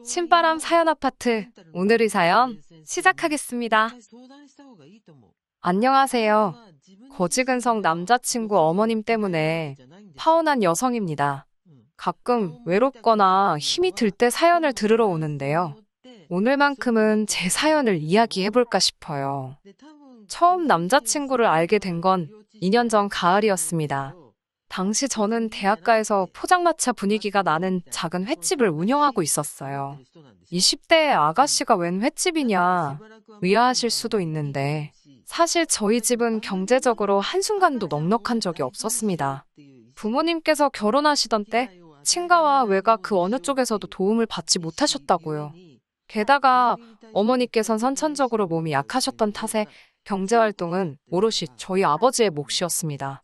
신바람 사연 아파트, 오늘의 사연 시작하겠습니다. 안녕하세요. 거지근성 남자친구 어머님 때문에 파혼한 여성입니다. 가끔 외롭거나 힘이 들 때 사연을 들으러 오는데요. 오늘만큼은 제 사연을 이야기해볼까 싶어요. 처음 남자친구를 알게 된 건 2년 전 가을이었습니다. 당시 저는 대학가에서 포장마차 분위기가 나는 작은 횟집을 운영하고 있었어요. 20대의 아가씨가 웬 횟집이냐 의아하실 수도 있는데 사실 저희 집은 경제적으로 한순간도 넉넉한 적이 없었습니다. 부모님께서 결혼하시던 때 친가와 외가 그 어느 쪽에서도 도움을 받지 못하셨다고요. 게다가 어머니께선 선천적으로 몸이 약하셨던 탓에 경제활동은 오롯이 저희 아버지의 몫이었습니다.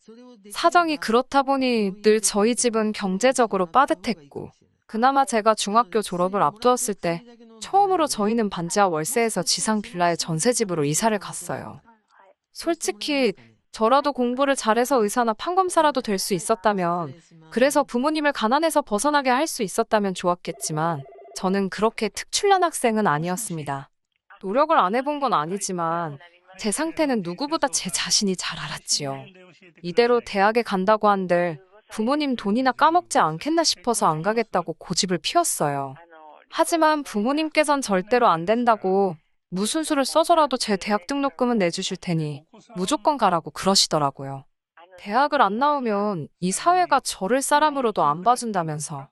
사정이 그렇다 보니 늘 저희 집은 경제적으로 빠듯했고, 그나마 제가 중학교 졸업을 앞두었을 때 처음으로 저희는 반지하 월세에서 지상 빌라의 전세집으로 이사를 갔어요. 솔직히 저라도 공부를 잘해서 의사나 판검사라도 될 수 있었다면, 그래서 부모님을 가난에서 벗어나게 할 수 있었다면 좋았겠지만, 저는 그렇게 특출난 학생은 아니었습니다. 노력을 안 해본 건 아니지만 제 상태는 누구보다 제 자신이 잘 알았지요. 이대로 대학에 간다고 한들 부모님 돈이나 까먹지 않겠나 싶어서 안 가겠다고 고집을 피웠어요. 하지만 부모님께선 절대로 안 된다고 무슨 수를 써서라도 제 대학 등록금은 내주실 테니 무조건 가라고 그러시더라고요. 대학을 안 나오면 이 사회가 저를 사람으로도 안 봐준다면서.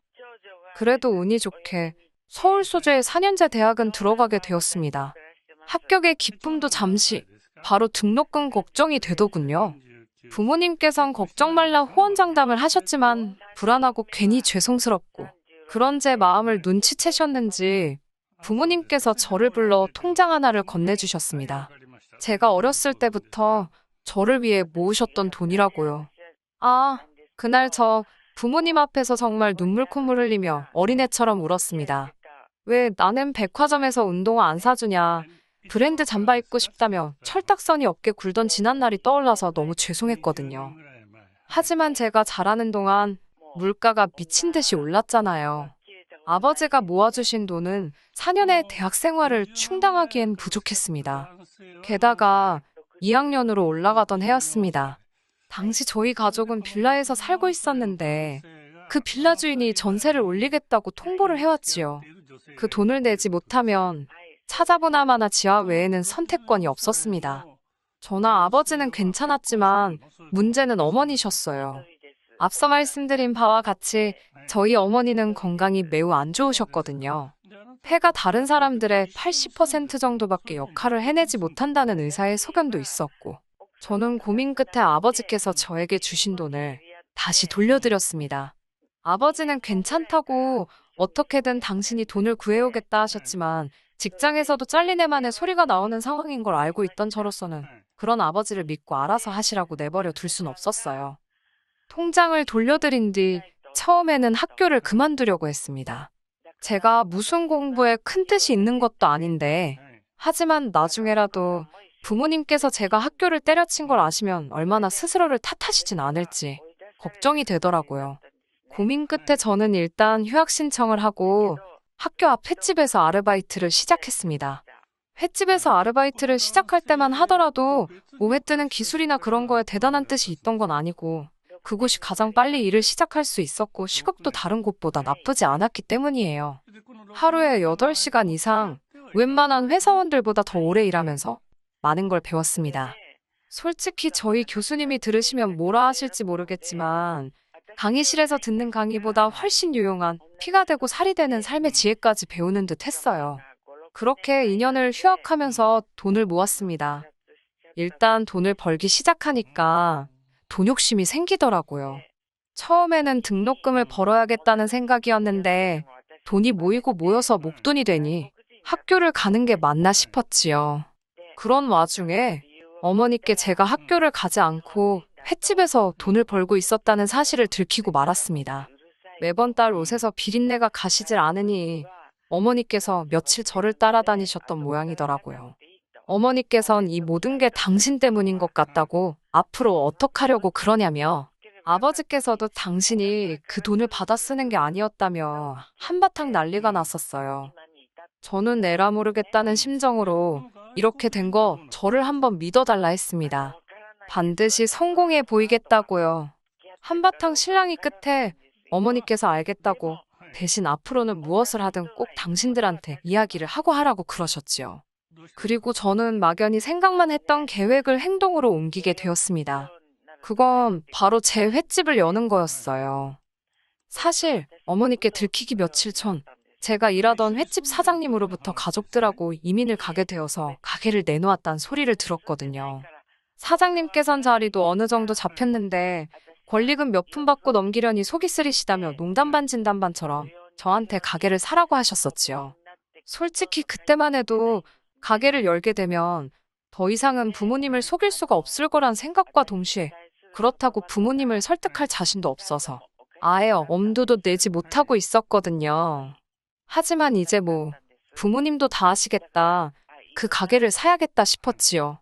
그래도 운이 좋게 서울 소재의 4년제 대학은 들어가게 되었습니다. 합격의 기쁨도 잠시, 바로 등록금 걱정이 되더군요. 부모님께선 걱정 말라 호언장담을 하셨지만 불안하고 괜히 죄송스럽고 그런 제 마음을 눈치채셨는지 부모님께서 저를 불러 통장 하나를 건네주셨습니다. 제가 어렸을 때부터 저를 위해 모으셨던 돈이라고요. 아, 그날 저 부모님 앞에서 정말 눈물 콧물 흘리며 어린애처럼 울었습니다. 왜 나는 백화점에서 운동화 안 사주냐, 브랜드 잠바 입고 싶다며 철딱서니 없게 굴던 지난날이 떠올라서 너무 죄송했거든요. 하지만 제가 자라는 동안 물가가 미친 듯이 올랐잖아요. 아버지가 모아주신 돈은 4년의 대학 생활을 충당하기엔 부족했습니다. 게다가 2학년으로 올라가던 해였습니다. 당시 저희 가족은 빌라에서 살고 있었는데 그 빌라 주인이 전세를 올리겠다고 통보를 해왔지요. 그 돈을 내지 못하면 찾아보나마나 지하 외에는 선택권이 없었습니다. 저나 아버지는 괜찮았지만 문제는 어머니셨어요. 앞서 말씀드린 바와 같이 저희 어머니는 건강이 매우 안 좋으셨거든요. 폐가 다른 사람들의 80% 정도밖에 역할을 해내지 못한다는 의사의 소견도 있었고 저는 고민 끝에 아버지께서 저에게 주신 돈을 다시 돌려드렸습니다. 아버지는 괜찮다고 어떻게든 당신이 돈을 구해오겠다 하셨지만 직장에서도 잘리네만의 소리가 나오는 상황인 걸 알고 있던 저로서는 그런 아버지를 믿고 알아서 하시라고 내버려 둘 순 없었어요. 통장을 돌려드린 뒤 처음에는 학교를 그만두려고 했습니다. 제가 무슨 공부에 큰 뜻이 있는 것도 아닌데 하지만 나중에라도 부모님께서 제가 학교를 때려친 걸 아시면 얼마나 스스로를 탓하시진 않을지 걱정이 되더라고요. 고민 끝에 저는 일단 휴학 신청을 하고 학교 앞 횟집에서 아르바이트를 시작했습니다. 횟집에서 아르바이트를 시작할 때만 하더라도 몸에 뜨는 기술이나 그런 거에 대단한 뜻이 있던 건 아니고 그곳이 가장 빨리 일을 시작할 수 있었고 시급도 다른 곳보다 나쁘지 않았기 때문이에요. 하루에 8시간 이상 웬만한 회사원들보다 더 오래 일하면서 많은 걸 배웠습니다. 솔직히 저희 교수님이 들으시면 뭐라 하실지 모르겠지만 강의실에서 듣는 강의보다 훨씬 유용한 피가 되고 살이 되는 삶의 지혜까지 배우는 듯 했어요. 그렇게 2년을 휴학하면서 돈을 모았습니다. 일단 돈을 벌기 시작하니까 돈 욕심이 생기더라고요. 처음에는 등록금을 벌어야겠다는 생각이었는데 돈이 모이고 모여서 목돈이 되니 학교를 가는 게 맞나 싶었지요. 그런 와중에 어머니께 제가 학교를 가지 않고 횟집에서 돈을 벌고 있었다는 사실을 들키고 말았습니다. 매번 딸 옷에서 비린내가 가시질 않으니 어머니께서 며칠 저를 따라다니셨던 모양이더라고요. 어머니께선 이 모든 게 당신 때문인 것 같다고 앞으로 어떡하려고 그러냐며 아버지께서도 당신이 그 돈을 받아 쓰는 게 아니었다며 한바탕 난리가 났었어요. 저는 내라 모르겠다는 심정으로 이렇게 된 거 저를 한번 믿어달라 했습니다. 반드시 성공해 보이겠다고요. 한바탕 실랑이 끝에 어머니께서 알겠다고 대신 앞으로는 무엇을 하든 꼭 당신들한테 이야기를 하고 하라고 그러셨지요. 그리고 저는 막연히 생각만 했던 계획을 행동으로 옮기게 되었습니다. 그건 바로 제 횟집을 여는 거였어요. 사실 어머니께 들키기 며칠 전 제가 일하던 횟집 사장님으로부터 가족들하고 이민을 가게 되어서 가게를 내놓았다는 소리를 들었거든요. 사장님께선 자리도 어느 정도 잡혔는데 권리금 몇 푼 받고 넘기려니 속이 쓰리시다며 농담반 진담반처럼 저한테 가게를 사라고 하셨었지요. 솔직히 그때만 해도 가게를 열게 되면 더 이상은 부모님을 속일 수가 없을 거란 생각과 동시에 그렇다고 부모님을 설득할 자신도 없어서 아예 엄두도 내지 못하고 있었거든요. 하지만 이제 뭐 부모님도 다 아시겠다. 그 가게를 사야겠다 싶었지요.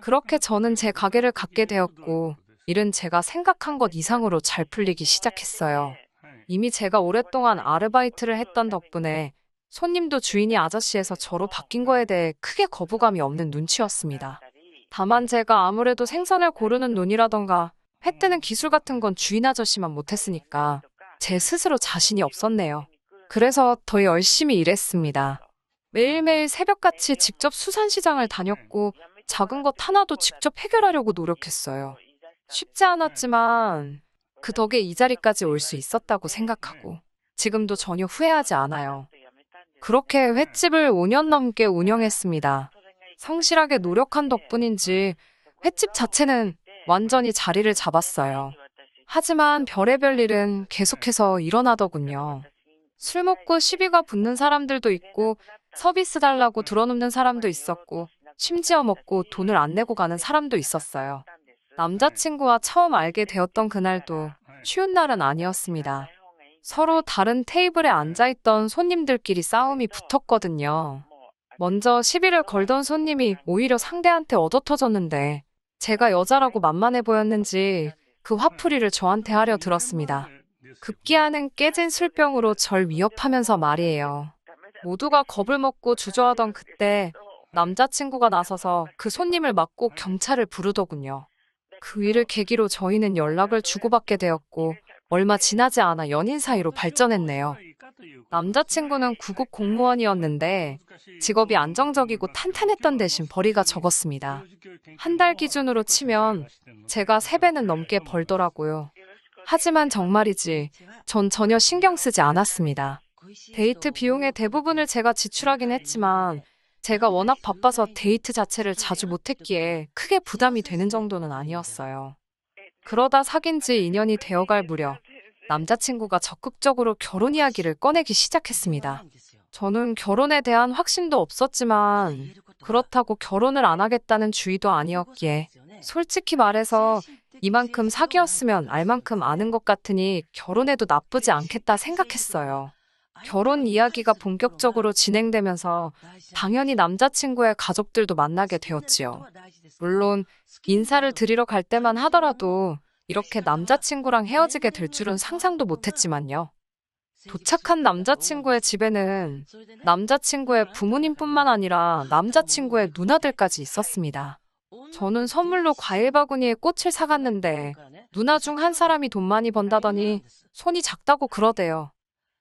그렇게 저는 제 가게를 갖게 되었고 일은 제가 생각한 것 이상으로 잘 풀리기 시작했어요. 이미 제가 오랫동안 아르바이트를 했던 덕분에 손님도 주인이 아저씨에서 저로 바뀐 거에 대해 크게 거부감이 없는 눈치였습니다. 다만 제가 아무래도 생선을 고르는 눈이라던가 회 뜨는 기술 같은 건 주인 아저씨만 못했으니까 제 스스로 자신이 없었네요. 그래서 더 열심히 일했습니다. 매일매일 새벽같이 직접 수산시장을 다녔고 작은 것 하나도 직접 해결하려고 노력했어요. 쉽지 않았지만 그 덕에 이 자리까지 올 수 있었다고 생각하고 지금도 전혀 후회하지 않아요. 그렇게 횟집을 5년 넘게 운영했습니다. 성실하게 노력한 덕분인지 횟집 자체는 완전히 자리를 잡았어요. 하지만 별의별 일은 계속해서 일어나더군요. 술 먹고 시비가 붙는 사람들도 있고 서비스 달라고 들어눕는 사람도 있었고 심지어 먹고 돈을 안 내고 가는 사람도 있었어요. 남자친구와 처음 알게 되었던 그날도 쉬운 날은 아니었습니다. 서로 다른 테이블에 앉아있던 손님들끼리 싸움이 붙었거든요. 먼저 시비를 걸던 손님이 오히려 상대한테 얻어터졌는데 제가 여자라고 만만해 보였는지 그 화풀이를 저한테 하려 들었습니다. 급기야는 깨진 술병으로 절 위협하면서 말이에요. 모두가 겁을 먹고 주저하던 그때 남자친구가 나서서 그 손님을 막고 경찰을 부르더군요. 그 일을 계기로 저희는 연락을 주고받게 되었고 얼마 지나지 않아 연인 사이로 발전했네요. 남자친구는 구급 공무원이었는데 직업이 안정적이고 탄탄했던 대신 벌이가 적었습니다. 한 달 기준으로 치면 제가 3배는 넘게 벌더라고요. 하지만 정말이지 전 전혀 신경 쓰지 않았습니다. 데이트 비용의 대부분을 제가 지출하긴 했지만 제가 워낙 바빠서 데이트 자체를 자주 못했기에 크게 부담이 되는 정도는 아니었어요. 그러다 사귄 지 2년이 되어갈 무렵 남자친구가 적극적으로 결혼 이야기를 꺼내기 시작했습니다. 저는 결혼에 대한 확신도 없었지만 그렇다고 결혼을 안 하겠다는 주의도 아니었기에 솔직히 말해서 이만큼 사귀었으면 알만큼 아는 것 같으니 결혼해도 나쁘지 않겠다 생각했어요. 결혼 이야기가 본격적으로 진행되면서 당연히 남자친구의 가족들도 만나게 되었지요. 물론 인사를 드리러 갈 때만 하더라도 이렇게 남자친구랑 헤어지게 될 줄은 상상도 못했지만요. 도착한 남자친구의 집에는 남자친구의 부모님뿐만 아니라 남자친구의 누나들까지 있었습니다. 저는 선물로 과일 바구니에 꽃을 사갔는데 누나 중 한 사람이 돈 많이 번다더니 손이 작다고 그러대요.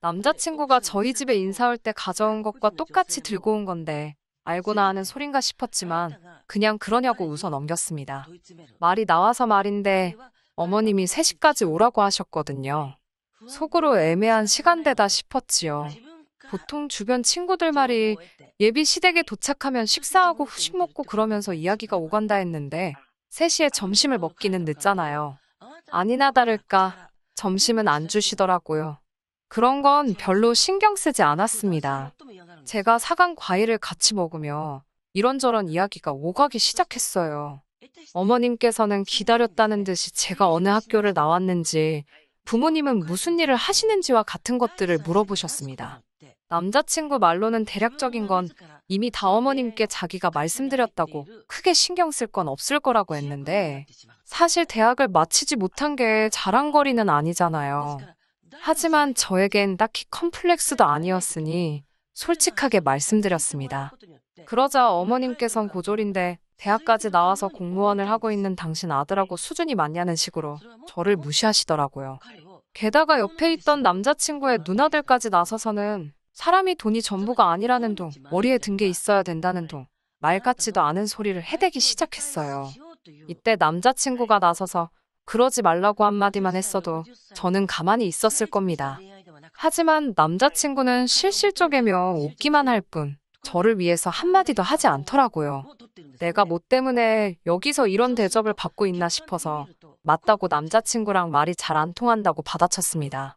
남자친구가 저희 집에 인사 올 때 가져온 것과 똑같이 들고 온 건데 알고나 하는 소린가 싶었지만 그냥 그러냐고 웃어 넘겼습니다. 말이 나와서 말인데 어머님이 3시까지 오라고 하셨거든요. 속으로 애매한 시간대다 싶었지요. 보통 주변 친구들 말이 예비 시댁에 도착하면 식사하고 후식 먹고 그러면서 이야기가 오간다 했는데 3시에 점심을 먹기는 늦잖아요. 아니나 다를까 점심은 안 주시더라고요. 그런 건 별로 신경 쓰지 않았습니다. 제가 사간 과일을 같이 먹으며 이런저런 이야기가 오가기 시작했어요. 어머님께서는 기다렸다는 듯이 제가 어느 학교를 나왔는지 부모님은 무슨 일을 하시는지와 같은 것들을 물어보셨습니다. 남자친구 말로는 대략적인 건 이미 다 어머님께 자기가 말씀드렸다고 크게 신경 쓸 건 없을 거라고 했는데 사실 대학을 마치지 못한 게 자랑거리는 아니잖아요. 하지만 저에겐 딱히 컴플렉스도 아니었으니 솔직하게 말씀드렸습니다. 그러자 어머님께선 고졸인데 대학까지 나와서 공무원을 하고 있는 당신 아들하고 수준이 맞냐는 식으로 저를 무시하시더라고요. 게다가 옆에 있던 남자친구의 누나들까지 나서서는 사람이 돈이 전부가 아니라는 둥, 머리에 든 게 있어야 된다는 둥, 말 같지도 않은 소리를 해대기 시작했어요. 이때 남자친구가 나서서 그러지 말라고 한마디만 했어도 저는 가만히 있었을 겁니다. 하지만 남자친구는 실실쪼개며 웃기만 할 뿐 저를 위해서 한마디도 하지 않더라고요. 내가 뭐 때문에 여기서 이런 대접을 받고 있나 싶어서 맞다고 남자친구랑 말이 잘 안 통한다고 받아쳤습니다.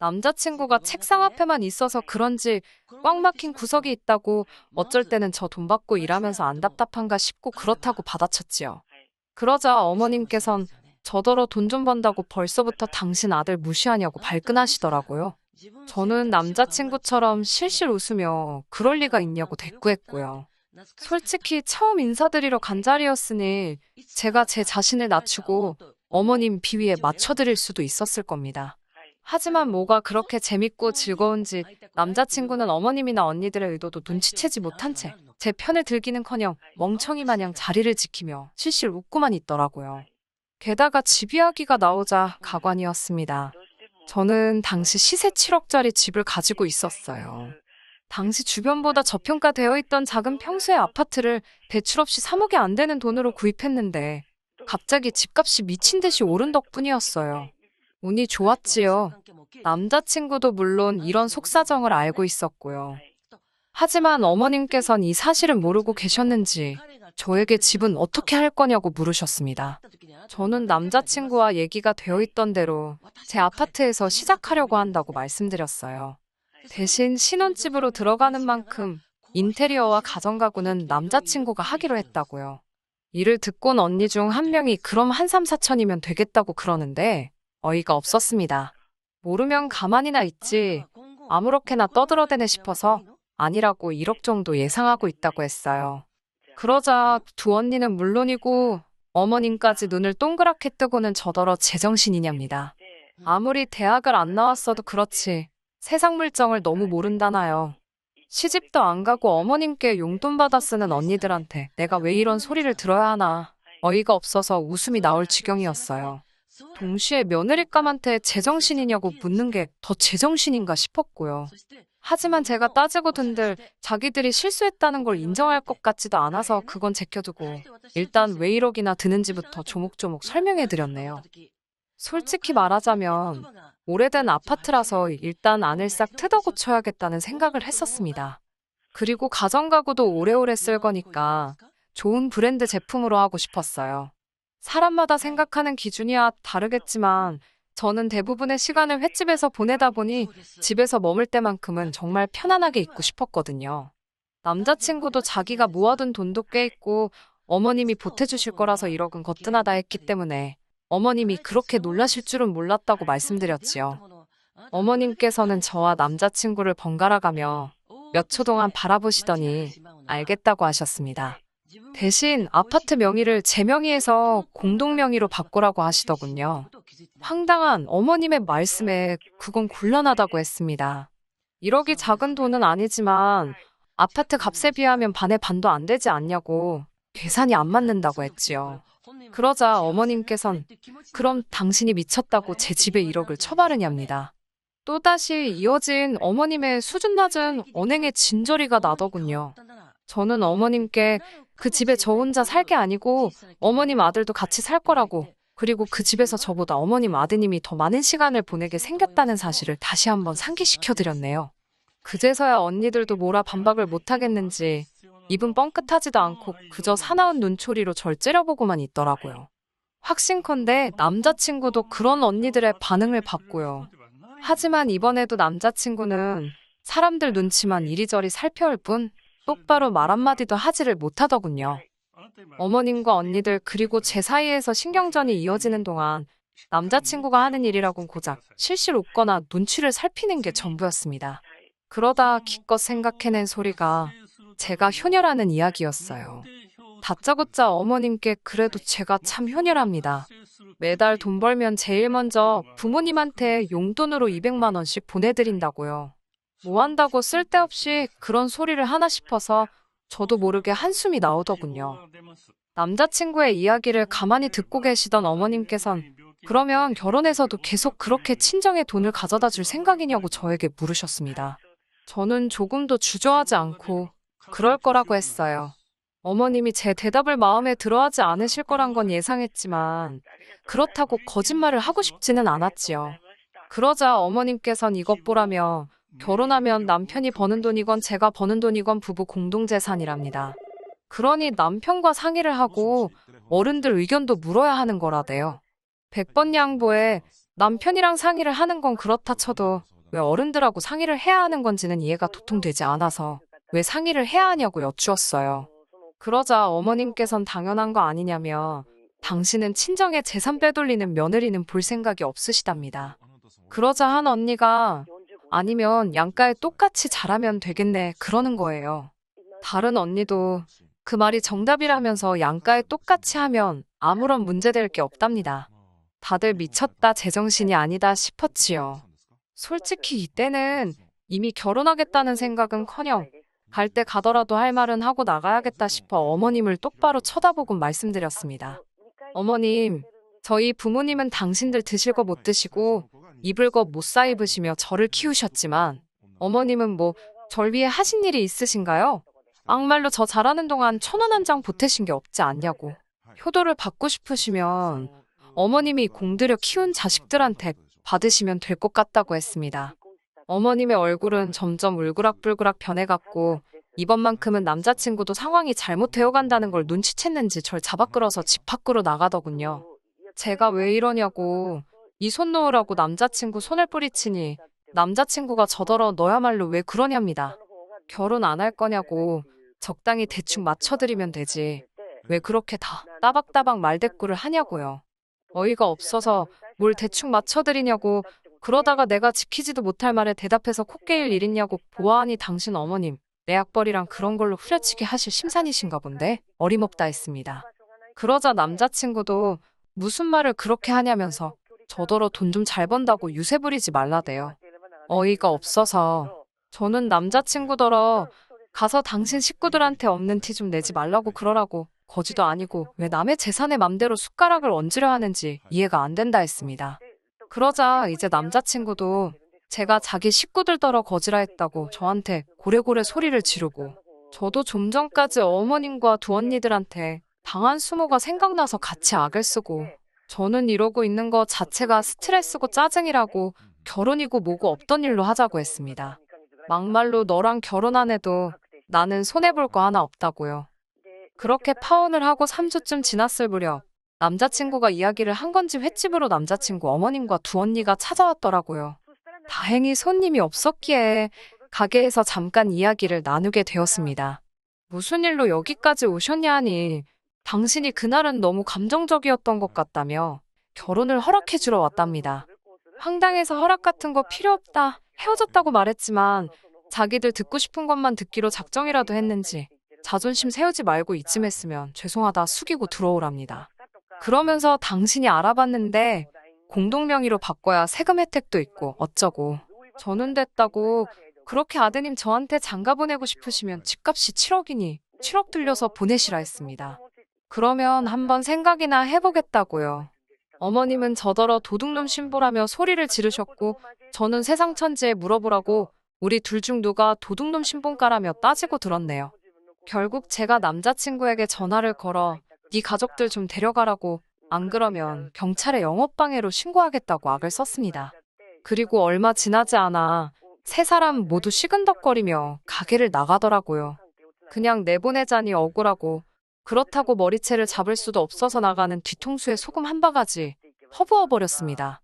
남자친구가 책상 앞에만 있어서 그런지 꽉 막힌 구석이 있다고 어쩔 때는 저 돈 받고 일하면서 안 답답한가 싶고 그렇다고 받아쳤지요. 그러자 어머님께선 저더러 돈 좀 번다고 벌써부터 당신 아들 무시하냐고 발끈하시더라고요. 저는 남자친구처럼 실실 웃으며 그럴 리가 있냐고 대꾸했고요. 솔직히 처음 인사드리러 간 자리였으니 제가 제 자신을 낮추고 어머님 비위에 맞춰드릴 수도 있었을 겁니다. 하지만 뭐가 그렇게 재밌고 즐거운지 남자친구는 어머님이나 언니들의 의도도 눈치채지 못한 채 제 편을 들기는커녕 멍청이 마냥 자리를 지키며 실실 웃고만 있더라고요. 게다가 집 이야기가 나오자 가관이었습니다. 저는 당시 시세 7억짜리 집을 가지고 있었어요. 당시 주변보다 저평가되어 있던 작은 평수의 아파트를 대출 없이 3억이 안 되는 돈으로 구입했는데 갑자기 집값이 미친 듯이 오른 덕분이었어요. 운이 좋았지요. 남자친구도 물론 이런 속사정을 알고 있었고요. 하지만 어머님께선 이 사실은 모르고 계셨는지 저에게 집은 어떻게 할 거냐고 물으셨습니다. 저는 남자친구와 얘기가 되어 있던 대로 제 아파트에서 시작하려고 한다고 말씀드렸어요. 대신 신혼집으로 들어가는 만큼 인테리어와 가전가구는 남자친구가 하기로 했다고요. 이를 듣곤 언니 중 한 명이 그럼 한 3, 4천이면 되겠다고 그러는데 어이가 없었습니다. 모르면 가만히나 있지 아무렇게나 떠들어대네 싶어서 아니라고 1억 정도 예상하고 있다고 했어요. 그러자 두 언니는 물론이고 어머님까지 눈을 동그랗게 뜨고는 저더러 제정신이냐입니다. 아무리 대학을 안 나왔어도 그렇지 세상 물정을 너무 모른다나요. 시집도 안 가고 어머님께 용돈 받아 쓰는 언니들한테 내가 왜 이런 소리를 들어야 하나 어이가 없어서 웃음이 나올 지경이었어요. 동시에 며느리감한테 제정신이냐고 묻는 게 더 제정신인가 싶었고요. 하지만 제가 따지고 든들 자기들이 실수했다는 걸 인정할 것 같지도 않아서 그건 제껴두고 일단 왜 1억이나 드는지부터 조목조목 설명해드렸네요. 솔직히 말하자면 오래된 아파트라서 일단 안을 싹 뜯어고쳐야겠다는 생각을 했었습니다. 그리고 가전가구도 오래오래 쓸 거니까 좋은 브랜드 제품으로 하고 싶었어요. 사람마다 생각하는 기준이야 다르겠지만 저는 대부분의 시간을 횟집에서 보내다 보니 집에서 머물 때만큼은 정말 편안하게 있고 싶었거든요. 남자친구도 자기가 모아둔 돈도 꽤 있고 어머님이 보태주실 거라서 1억은 거뜬하다 했기 때문에 어머님이 그렇게 놀라실 줄은 몰랐다고 말씀드렸지요. 어머님께서는 저와 남자친구를 번갈아가며 몇 초 동안 바라보시더니 알겠다고 하셨습니다. 대신 아파트 명의를 제 명의에서 공동 명의로 바꾸라고 하시더군요. 황당한 어머님의 말씀에 그건 곤란하다고 했습니다. 1억이 작은 돈은 아니지만 아파트 값에 비하면 반의 반도 안 되지 않냐고 계산이 안 맞는다고 했지요. 그러자 어머님께선 그럼 당신이 미쳤다고 제 집에 1억을 처바르냐입니다. 또다시 이어진 어머님의 수준 낮은 언행의 진저리가 나더군요. 저는 어머님께 그 집에 저 혼자 살 게 아니고 어머님 아들도 같이 살 거라고 그리고 그 집에서 저보다 어머님 아드님이 더 많은 시간을 보내게 생겼다는 사실을 다시 한번 상기시켜드렸네요. 그제서야 언니들도 뭐라 반박을 못하겠는지 입은 뻥끗하지도 않고 그저 사나운 눈초리로 절 째려보고만 있더라고요. 확신컨대 남자친구도 그런 언니들의 반응을 봤고요. 하지만 이번에도 남자친구는 사람들 눈치만 이리저리 살펴올 뿐 똑바로 말 한마디도 하지를 못하더군요. 어머님과 언니들 그리고 제 사이에서 신경전이 이어지는 동안 남자친구가 하는 일이라곤 고작 실실 웃거나 눈치를 살피는 게 전부였습니다. 그러다 기껏 생각해낸 소리가 제가 효녀라는 이야기였어요. 다짜고짜 어머님께 그래도 제가 참 효녀랍니다. 매달 돈 벌면 제일 먼저 부모님한테 용돈으로 200만 원씩 보내드린다고요. 뭐 한다고 쓸데없이 그런 소리를 하나 싶어서 저도 모르게 한숨이 나오더군요. 남자친구의 이야기를 가만히 듣고 계시던 어머님께선 그러면 결혼해서도 계속 그렇게 친정에 돈을 가져다 줄 생각이냐고 저에게 물으셨습니다. 저는 조금도 주저하지 않고 그럴 거라고 했어요. 어머님이 제 대답을 마음에 들어하지 않으실 거란 건 예상했지만 그렇다고 거짓말을 하고 싶지는 않았지요. 그러자 어머님께선 이것 보라며 결혼하면 남편이 버는 돈이건 제가 버는 돈이건 부부 공동재산이랍니다. 그러니 남편과 상의를 하고 어른들 의견도 물어야 하는 거라대요. 100번 양보해 남편이랑 상의를 하는 건 그렇다 쳐도 왜 어른들하고 상의를 해야 하는 건지는 이해가 도통되지 않아서 왜 상의를 해야 하냐고 여쭈었어요. 그러자 어머님께선 당연한 거 아니냐며 당신은 친정에 재산 빼돌리는 며느리는 볼 생각이 없으시답니다. 그러자 한 언니가 아니면 양가에 똑같이 잘하면 되겠네 그러는 거예요. 다른 언니도 그 말이 정답이라면서 양가에 똑같이 하면 아무런 문제될 게 없답니다. 다들 미쳤다 제정신이 아니다 싶었지요. 솔직히 이때는 이미 결혼하겠다는 생각은커녕 갈 때 가더라도 할 말은 하고 나가야겠다 싶어 어머님을 똑바로 쳐다보고 말씀드렸습니다. 어머님, 저희 부모님은 당신들 드실 거 못 드시고 입을 거 못 사 입으시며 저를 키우셨지만 어머님은 뭐 절 위해 하신 일이 있으신가요? 막말로 저 잘하는 동안 1,000원 한 장 보태신 게 없지 않냐고. 효도를 받고 싶으시면 어머님이 공들여 키운 자식들한테 받으시면 될 것 같다고 했습니다. 어머님의 얼굴은 점점 울그락불그락 변해갔고 이번만큼은 남자친구도 상황이 잘못되어 간다는 걸 눈치챘는지 절 잡아 끌어서 집 밖으로 나가더군요. 제가 왜 이러냐고 이 손 놓으라고 남자친구 손을 뿌리치니 남자친구가 저더러 너야말로 왜 그러냐입니다. 결혼 안 할 거냐고 적당히 대충 맞춰드리면 되지. 왜 그렇게 다 따박따박 말대꾸를 하냐고요. 어이가 없어서 뭘 대충 맞춰드리냐고 그러다가 내가 지키지도 못할 말에 대답해서 코 깨일 일 있냐고 보아하니 당신 어머님 내 약벌이랑 그런 걸로 후려치기 하실 심산이신가 본데 어림없다 했습니다. 그러자 남자친구도 무슨 말을 그렇게 하냐면서 저더러 돈 좀 잘 번다고 유세 부리지 말라대요. 어이가 없어서 저는 남자친구더러 가서 당신 식구들한테 없는 티 좀 내지 말라고 그러라고 거지도 아니고 왜 남의 재산에 맘대로 숟가락을 얹으려 하는지 이해가 안 된다 했습니다. 그러자 이제 남자친구도 제가 자기 식구들더러 거지라 했다고 저한테 고래고래 소리를 지르고 저도 좀 전까지 어머님과 두 언니들한테 당한 수모가 생각나서 같이 악을 쓰고 저는 이러고 있는 거 자체가 스트레스고 짜증이라고 결혼이고 뭐고 없던 일로 하자고 했습니다. 막말로 너랑 결혼 안 해도 나는 손해볼 거 하나 없다고요. 그렇게 파혼을 하고 3주쯤 지났을 무렵 남자친구가 이야기를 한 건지 횟집으로 남자친구 어머님과 두 언니가 찾아왔더라고요. 다행히 손님이 없었기에 가게에서 잠깐 이야기를 나누게 되었습니다. 무슨 일로 여기까지 오셨냐 하니 당신이 그날은 너무 감정적이었던 것 같다며 결혼을 허락해주러 왔답니다. 황당해서 허락 같은 거 필요 없다 헤어졌다고 말했지만 자기들 듣고 싶은 것만 듣기로 작정이라도 했는지 자존심 세우지 말고 이쯤 했으면 죄송하다 숙이고 들어오랍니다. 그러면서 당신이 알아봤는데 공동명의로 바꿔야 세금 혜택도 있고 어쩌고 저는 됐다고 그렇게 아드님 저한테 장가 보내고 싶으시면 집값이 7억이니 7억 들려서 보내시라 했습니다. 그러면 한번 생각이나 해보겠다고요. 어머님은 저더러 도둑놈 신보라며 소리를 지르셨고 저는 세상 천지에 물어보라고 우리 둘 중 누가 도둑놈 신봉가라며 따지고 들었네요. 결국 제가 남자친구에게 전화를 걸어 네 가족들 좀 데려가라고 안 그러면 경찰에 영업방해로 신고하겠다고 악을 썼습니다. 그리고 얼마 지나지 않아 세 사람 모두 시근덕거리며 가게를 나가더라고요. 그냥 내보내자니 억울하고 그렇다고 머리채를 잡을 수도 없어서 나가는 뒤통수에 소금 한 바가지 허부어버렸습니다.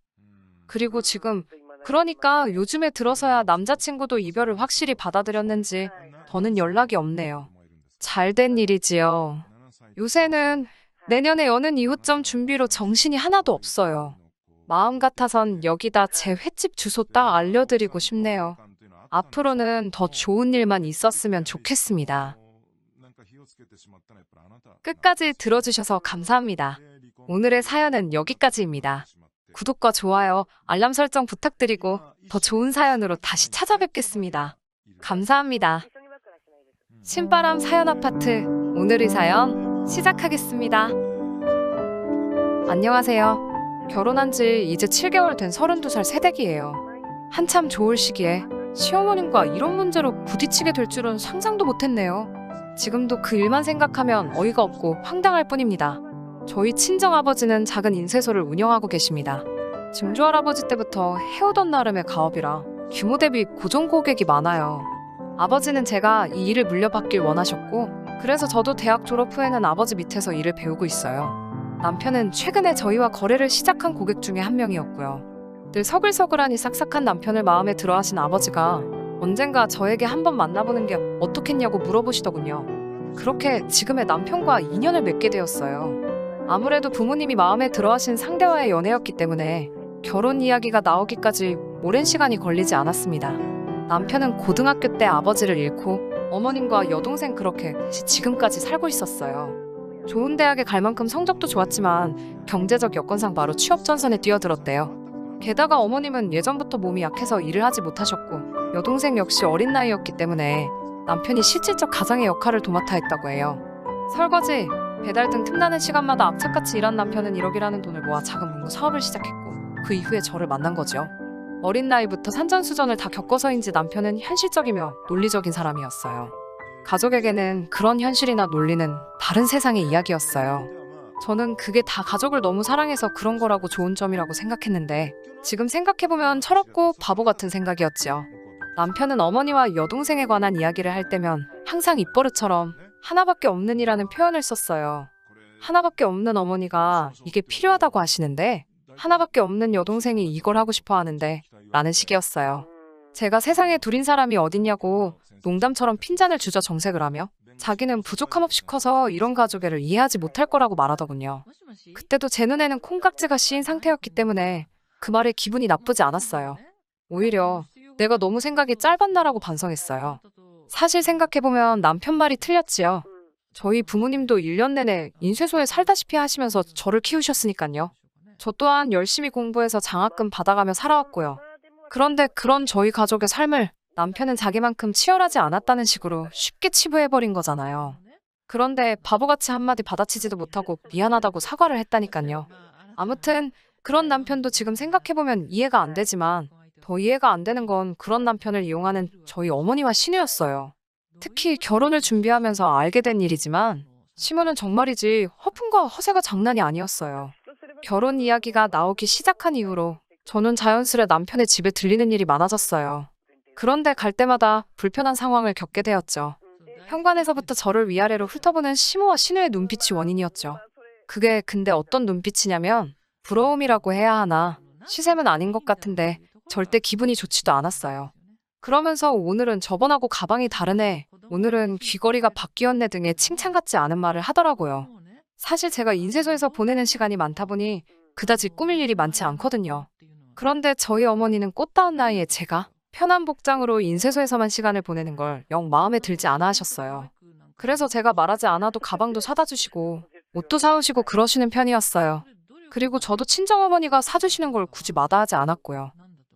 그리고 지금 그러니까 요즘에 들어서야 남자친구도 이별을 확실히 받아들였는지 더는 연락이 없네요. 잘된 일이지요. 요새는 내년에 여는 이웃점 준비로 정신이 하나도 없어요. 마음 같아선 여기다 제 횟집 주소 딱 알려드리고 싶네요. 앞으로는 더 좋은 일만 있었으면 좋겠습니다. 끝까지 들어주셔서 감사합니다. 오늘의 사연은 여기까지입니다. 구독과 좋아요, 알람 설정 부탁드리고 더 좋은 사연으로 다시 찾아뵙겠습니다. 감사합니다. 신바람 사연 아파트, 오늘의 사연 시작하겠습니다. 안녕하세요. 결혼한 지 이제 7개월 된 32살 새댁이에요. 한참 좋을 시기에 시어머님과 이런 문제로 부딪히게 될 줄은 상상도 못했네요. 지금도 그 일만 생각하면 어이가 없고 황당할 뿐입니다. 저희 친정아버지는 작은 인쇄소를 운영하고 계십니다. 증조할아버지 때부터 해오던 나름의 가업이라 규모 대비 고정 고객이 많아요. 아버지는 제가 이 일을 물려받길 원하셨고, 그래서 저도 대학 졸업 후에는 아버지 밑에서 일을 배우고 있어요. 남편은 최근에 저희와 거래를 시작한 고객 중에 한 명이었고요. 늘 서글서글하니 싹싹한 남편을 마음에 들어 하신 아버지가 언젠가 저에게 한번 만나보는 게 어떻겠냐고 물어보시더군요. 그렇게 지금의 남편과 인연을 맺게 되었어요. 아무래도 부모님이 마음에 들어 하신 상대와의 연애였기 때문에 결혼 이야기가 나오기까지 오랜 시간이 걸리지 않았습니다. 남편은 고등학교 때 아버지를 잃고 어머님과 여동생 그렇게 지금까지 살고 있었어요. 좋은 대학에 갈 만큼 성적도 좋았지만 경제적 여건상 바로 취업 전선에 뛰어들었대요. 게다가 어머님은 예전부터 몸이 약해서 일을 하지 못하셨고, 여동생 역시 어린 나이였기 때문에 남편이 실질적 가장의 역할을 도맡아 했다고 해요. 설거지, 배달 등 틈나는 시간마다 악착같이 일한 남편은 1억이라는 돈을 모아 작은 문구 사업을 시작했고, 그 이후에 저를 만난 거죠. 어린 나이부터 산전수전을 다 겪어서인지 남편은 현실적이며 논리적인 사람이었어요. 가족에게는 그런 현실이나 논리는 다른 세상의 이야기였어요. 저는 그게 다 가족을 너무 사랑해서 그런 거라고 좋은 점이라고 생각했는데, 지금 생각해보면 철없고 바보 같은 생각이었지요. 남편은 어머니와 여동생에 관한 이야기를 할 때면 항상 입버릇처럼 하나밖에 없는이라는 표현을 썼어요. 하나밖에 없는 어머니가 이게 필요하다고 하시는데, 하나밖에 없는 여동생이 이걸 하고 싶어 하는데 라는 식이었어요. 제가 세상에 둘인 사람이 어딨냐고 농담처럼 핀잔을 주저 정색을 하며 자기는 부족함 없이 커서 이런 가족애를 이해하지 못할 거라고 말하더군요. 그때도 제 눈에는 콩깍지가 씌인 상태였기 때문에 그 말에 기분이 나쁘지 않았어요. 오히려 내가 너무 생각이 짧았나라고 반성했어요. 사실 생각해보면 남편 말이 틀렸지요. 저희 부모님도 1년 내내 인쇄소에 살다시피 하시면서 저를 키우셨으니까요. 저 또한 열심히 공부해서 장학금 받아가며 살아왔고요. 그런데 그런 저희 가족의 삶을 남편은 자기만큼 치열하지 않았다는 식으로 쉽게 치부해버린 거잖아요. 그런데 바보같이 한마디 받아치지도 못하고 미안하다고 사과를 했다니까요. 아무튼 그런 남편도 지금 생각해보면 이해가 안 되지만, 더 이해가 안 되는 건 그런 남편을 이용하는 저희 어머니와 신우였어요. 특히 결혼을 준비하면서 알게 된 일이지만 시무는 정말이지 허풍과 허세가 장난이 아니었어요. 결혼 이야기가 나오기 시작한 이후로 저는 자연스레 남편의 집에 들리는 일이 많아졌어요. 그런데 갈 때마다 불편한 상황을 겪게 되었죠. 현관에서부터 저를 위아래로 훑어보는 시모와 신우의 눈빛이 원인이었죠. 그게 근데 어떤 눈빛이냐면 부러움이라고 해야 하나, 시샘은 아닌 것 같은데 절대 기분이 좋지도 않았어요. 그러면서 오늘은 저번하고 가방이 다르네, 오늘은 귀걸이가 바뀌었네 등의 칭찬 같지 않은 말을 하더라고요. 사실 제가 인쇄소에서 보내는 시간이 많다 보니 그다지 꾸밀 일이 많지 않거든요. 그런데 저희 어머니는 꽃다운 나이에 제가 편한 복장으로 인쇄소에서만 시간을 보내는 걸 영 마음에 들지 않아 하셨어요. 그래서 제가 말하지 않아도 가방도 사다 주시고 옷도 사오시고 그러시는 편이었어요. 그리고 저도 친정어머니가 사주시는 걸 굳이 마다하지 않았고요.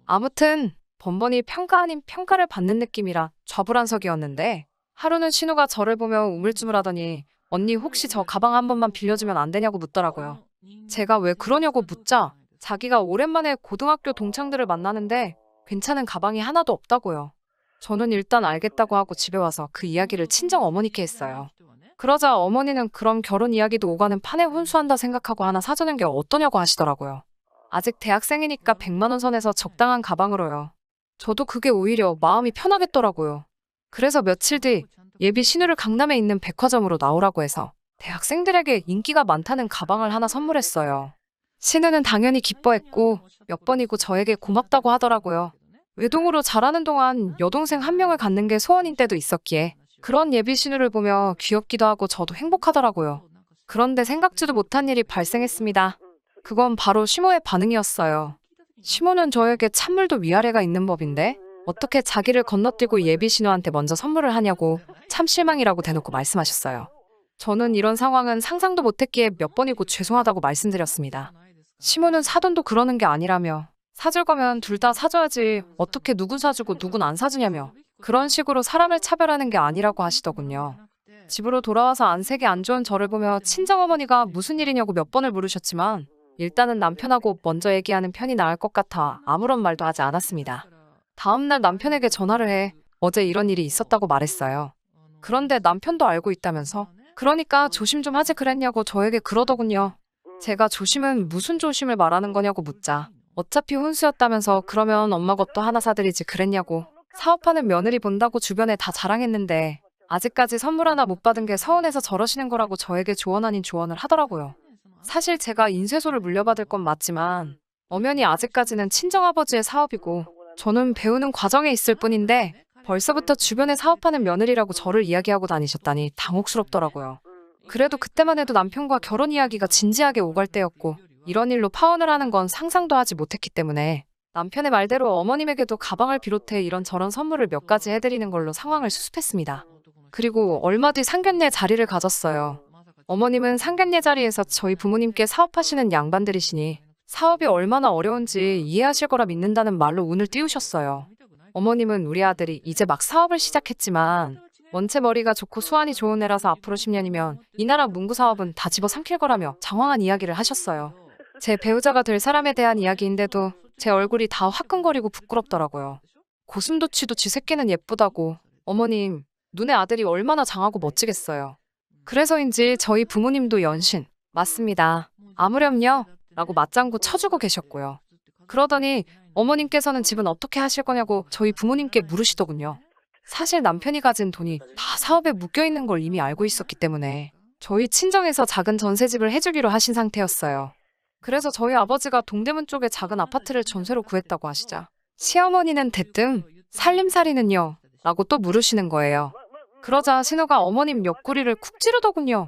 아무튼 번번이 평가 아닌 평가를 받는 느낌이라 좌불안석이었는데, 하루는 신우가 저를 보며 우물쭈물하더니 언니 혹시 저 가방 한 번만 빌려주면 안 되냐고 묻더라고요. 제가 왜 그러냐고 묻자 자기가 오랜만에 고등학교 동창들을 만나는데 괜찮은 가방이 하나도 없다고요. 저는 일단 알겠다고 하고 집에 와서 그 이야기를 친정 어머니께 했어요. 그러자 어머니는 그럼 결혼 이야기도 오가는 판에 혼수한다 생각하고 하나 사주는 게 어떠냐고 하시더라고요. 아직 대학생이니까 100만 원 선에서 적당한 가방으로요. 저도 그게 오히려 마음이 편하겠더라고요. 그래서 며칠 뒤 예비 신우를 강남에 있는 백화점으로 나오라고 해서 대학생들에게 인기가 많다는 가방을 하나 선물했어요. 신우는 당연히 기뻐했고 몇 번이고 저에게 고맙다고 하더라고요. 외동으로 자라는 동안 여동생 한 명을 갖는 게 소원인 때도 있었기에 그런 예비 신우를 보며 귀엽기도 하고 저도 행복하더라고요. 그런데 생각지도 못한 일이 발생했습니다. 그건 바로 시모의 반응이었어요. 시모는 저에게 찬물도 위아래가 있는 법인데 어떻게 자기를 건너뛰고 예비 신우한테 먼저 선물을 하냐고 참 실망이라고 대놓고 말씀하셨어요. 저는 이런 상황은 상상도 못했기에 몇 번이고 죄송하다고 말씀드렸습니다. 시모는 사돈도 그러는 게 아니라며 사줄 거면 둘 다 사줘야지 어떻게 누군 사주고 누군 안 사주냐며 그런 식으로 사람을 차별하는 게 아니라고 하시더군요. 집으로 돌아와서 안색이 안 좋은 저를 보며 친정어머니가 무슨 일이냐고 몇 번을 물으셨지만 일단은 남편하고 먼저 얘기하는 편이 나을 것 같아 아무런 말도 하지 않았습니다. 다음날 남편에게 전화를 해 어제 이런 일이 있었다고 말했어요. 그런데 남편도 알고 있다면서 그러니까 조심 좀 하지 그랬냐고 저에게 그러더군요. 제가 조심은 무슨 조심을 말하는 거냐고 묻자 어차피 혼수였다면서 그러면 엄마 것도 하나 사드리지 그랬냐고 사업하는 며느리 본다고 주변에 다 자랑했는데 아직까지 선물 하나 못 받은 게 서운해서 저러시는 거라고 저에게 조언 아닌 조언을 하더라고요. 사실 제가 인쇄소를 물려받을 건 맞지만 엄연히 아직까지는 친정아버지의 사업이고 저는 배우는 과정에 있을 뿐인데 벌써부터 주변에 사업하는 며느리라고 저를 이야기하고 다니셨다니 당혹스럽더라고요. 그래도 그때만 해도 남편과 결혼 이야기가 진지하게 오갈 때였고 이런 일로 파혼을 하는 건 상상도 하지 못했기 때문에 남편의 말대로 어머님에게도 가방을 비롯해 이런저런 선물을 몇 가지 해드리는 걸로 상황을 수습했습니다. 그리고 얼마 뒤 상견례 자리를 가졌어요. 어머님은 상견례 자리에서 저희 부모님께 사업하시는 양반들이시니 사업이 얼마나 어려운지 이해하실 거라 믿는다는 말로 운을 띄우셨어요. 어머님은 우리 아들이 이제 막 사업을 시작했지만 원체 머리가 좋고 수완이 좋은 애라서 앞으로 10년이면 이 나라 문구 사업은 다 집어삼킬 거라며 장황한 이야기를 하셨어요. 제 배우자가 될 사람에 대한 이야기인데도 제 얼굴이 다 화끈거리고 부끄럽더라고요. 고슴도치도 지 새끼는 예쁘다고. 어머님, 눈에 아들이 얼마나 장하고 멋지겠어요. 그래서인지 저희 부모님도 연신 맞습니다. 아무렴요 라고 맞장구 쳐주고 계셨고요. 그러더니 어머님께서는 집은 어떻게 하실 거냐고 저희 부모님께 물으시더군요. 사실 남편이 가진 돈이 다 사업에 묶여있는 걸 이미 알고 있었기 때문에 저희 친정에서 작은 전세집을 해주기로 하신 상태였어요. 그래서 저희 아버지가 동대문 쪽에 작은 아파트를 전세로 구했다고 하시자 시어머니는 대뜸 살림살이는요? 라고 또 물으시는 거예요. 그러자 신우가 어머님 옆구리를 쿡 찌르더군요.